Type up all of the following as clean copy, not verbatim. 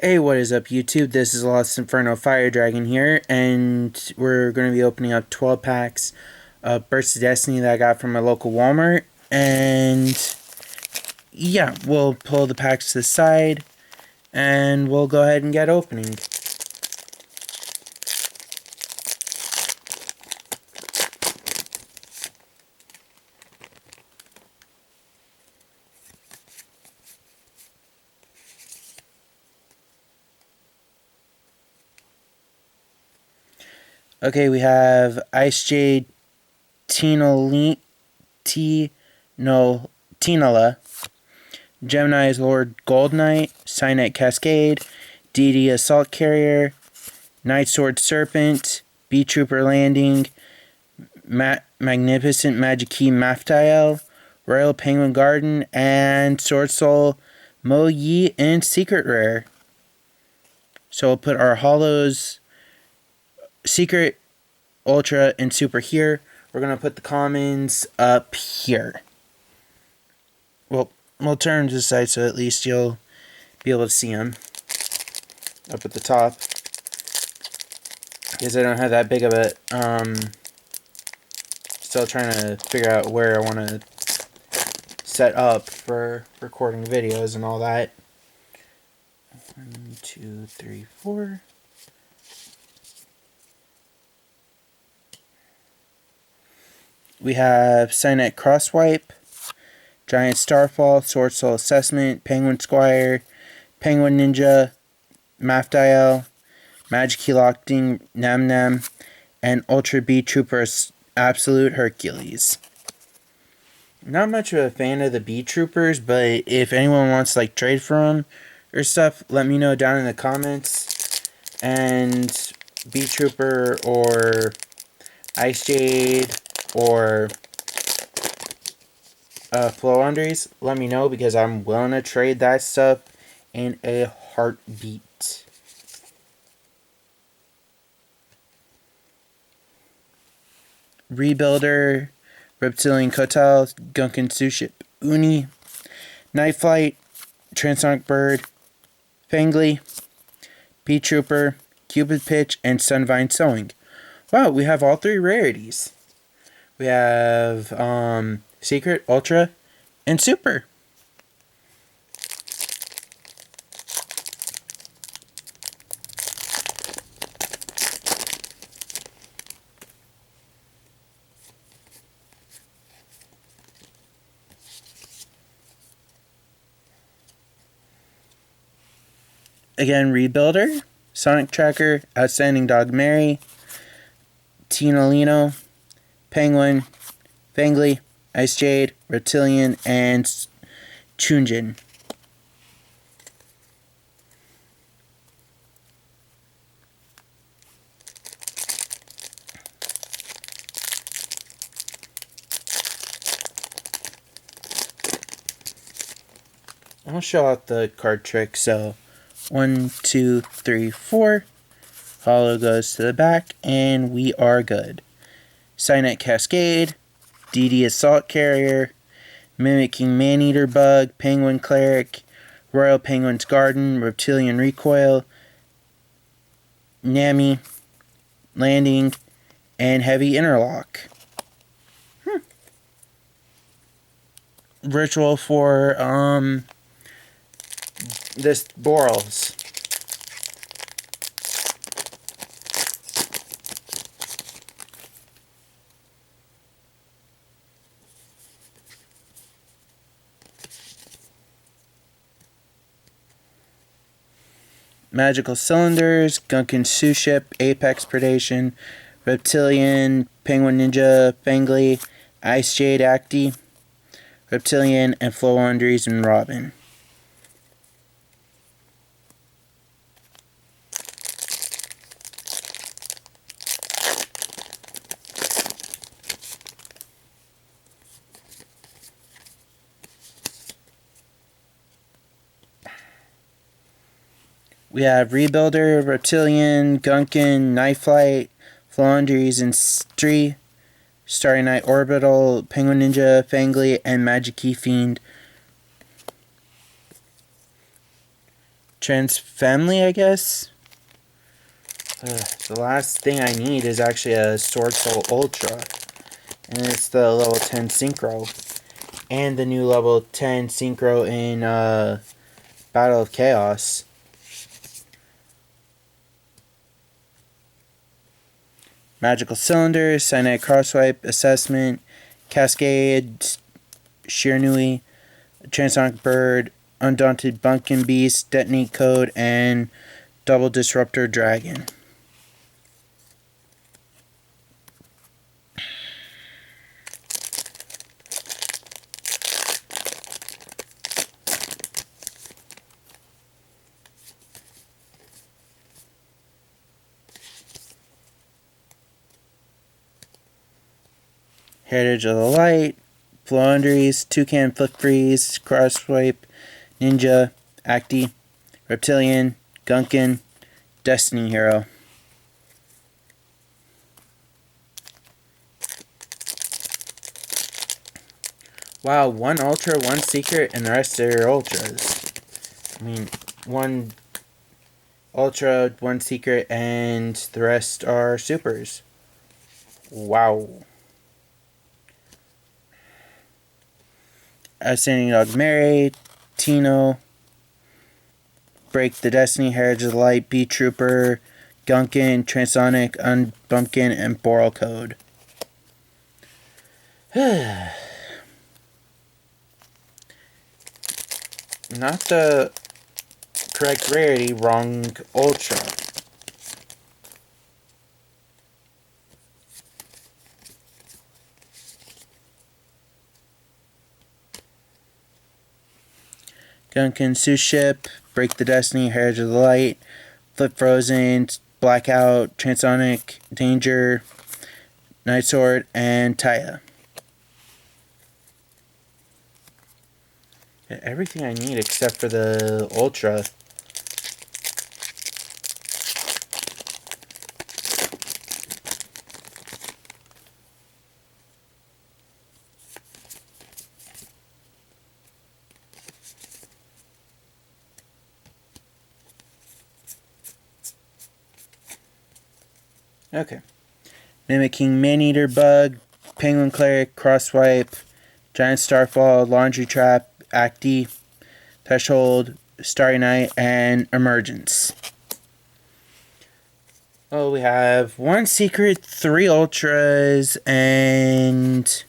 Hey, what is up, YouTube? This is Lost Inferno Fire Dragon here, and we're going to be opening up 12 packs of Burst of Destiny that I got from my local Walmart. And yeah, we'll pull the packs to the side, and we'll go ahead and get opening. Okay, we have Ice Jade, Tinala, Gemini's Lord Gold Knight, Cynet Cascade, DD Assault Carrier, Night Sword Serpent, Bee Trooper Landing, Magnificent Magic Key Maftael, Royal Penguin Garden, and Sword Soul Mo Yi in Secret Rare. So we'll put our Hollows, Secret, Ultra, and Super here. We're going to put the commons up here. Well, we'll turn to the side so at least you'll be able to see them up at the top. Because I don't have that big of a, still trying to figure out where I want to set up for recording videos and all that. 1, 2, 3, 4. We have Cynet Crosswipe, Giant Starfall, Sword Soul Assessment, Penguin Squire, Penguin Ninja, Maftael, Magic Key Locking, Nam Nam, and Ultra Bee Trooper Absolute Hercules. Not much of a fan of the Bee Troopers, but if anyone wants to like trade for them or stuff, let me know down in the comments. And Bee Trooper or Ice Jade or Flow-Undries, let me know because I'm willing to trade that stuff in a heartbeat. Rebuilder, Reptilian Kotal, Gunkin Suship Uni, Night Flight, Transonic Bird, Fangly, Bee Trooper, Cupid Pitch, and Sunvine Sowing. Wow, we have all three rarities. We have Secret, Ultra, and Super. Again, Rebuilder, Sonic Tracker, Outstanding Dog Mary, Tinalino, Penguin, Fangly, Ice Jade, Reptilian, and Chunjin. I'll show out the card trick. So 1, 2, 3, 4. Hollow goes to the back, and we are good. Cynet Cascade, DD Assault Carrier, Mimicking Maneater Bug, Penguin Cleric, Royal Penguin's Garden, Reptilian Recoil, Nami, Landing, and Heavy Interlock. Ritual for this Borals. Magical Cylinders, Gunkin Suship, Apex Predation, Reptilian, Penguin Ninja, Fangly, Ice Jade Acti, Reptilian, and Flow-Undries and Robin. We have Rebuilder, Reptilian, Gunkin, Night Flight, Flow-Undries, and Stree, Starry Night Orbital, Penguin Ninja, Fangly, and Magic Key Fiend. Transfamily, I guess. The last thing I need is actually a Sword Soul Ultra. And it's the level 10 Synchro. And the new level 10 Synchro in Battle of Chaos. Magical Cylinders, Cyanic Crosswipe, Assessment, Cascade, Shiranui, Transonic Bird, Undaunted Bunkin Beast, Detonate Code, and Double Disruptor Dragon. Heritage of the Light, Floowandereeze, Toucan Flick Freeze, Crosswipe, Ninja, Acti, Reptilian, Gunkin, Destiny Hero. Wow, one Ultra, one Secret, and the rest are Ultras. I mean, one Ultra, one Secret, and the rest are Supers. Wow. Outstanding Dog Mary, Tino, Break the Destiny, Heritage of the Light, Beat Trooper, Gunkin, Transonic, Unbumpkin, and Boral Code. Not the correct rarity, wrong Ultra. Gunkin, Suship, Break the Destiny, Heritage of the Light, Flip Frozen, Blackout, Transonic, Danger, Night Sword, and Taya. Got everything I need except for the Ultra. Okay. Mimicking Maneater Bug, Penguin Cleric, Crosswipe, Giant Starfall, Laundry Trap, Acti, Threshold, Starry Night, and Emergence. Oh, we have one Secret, 3 Ultras, and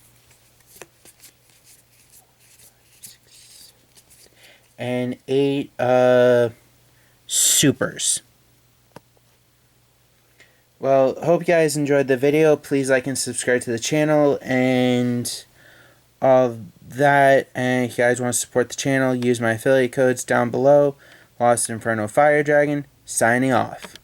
8 Supers. Well, hope you guys enjoyed the video. Please like and subscribe to the channel and all that. And if you guys want to support the channel, use my affiliate codes down below. Lost Inferno Fire Dragon, signing off.